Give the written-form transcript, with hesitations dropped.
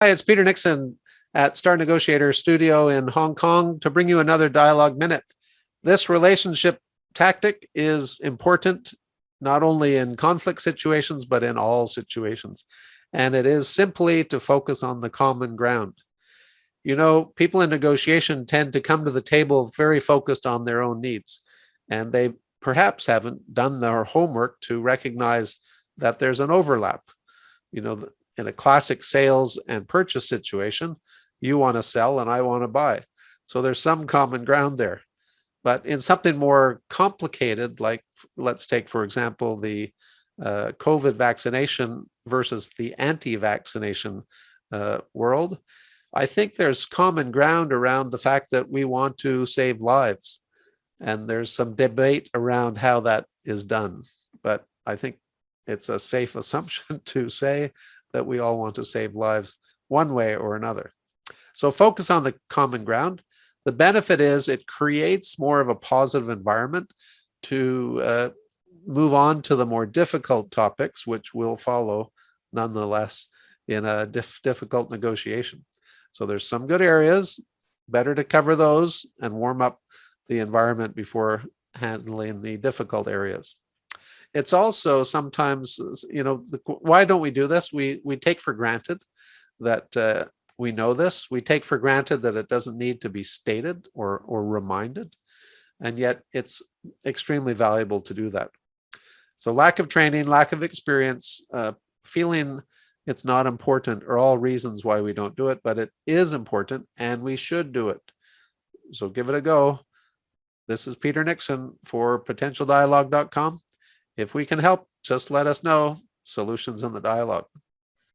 Hi, it's Peter Nixon at Star Negotiator Studio in Hong Kong to bring you another Dialogue Minute. This relationship tactic is important not only in conflict situations, but in all situations. And it is simply to focus on the common ground. You know, people in negotiation tend to come to the table very focused on their own needs, and they perhaps haven't done their homework to recognize that there's an overlap. You know, in a classic sales and purchase situation, you want to sell and I want to buy. So there's some common ground there. But in something more complicated, like let's take, for example, the COVID vaccination versus the anti-vaccination world, I think there's common ground around the fact that we want to save lives. And there's some debate around how that is done. But I think it's a safe assumption to say that we all want to save lives one way or another. So focus on the common ground. The benefit is it creates more of a positive environment to move on to the more difficult topics, which will follow nonetheless in a difficult negotiation. So there's some good areas, better to cover those and warm up the environment before handling the difficult areas. It's also sometimes, you know, why don't we do this? We take for granted that we know this. We take for granted that it doesn't need to be stated or reminded. And yet it's extremely valuable to do that. So lack of training, lack of experience, feeling it's not important are all reasons why we don't do it, but it is important and we should do it. So give it a go. This is Peter Nixon for potentialdialogue.com. If we can help, just let us know. Solutions in the Dialogue.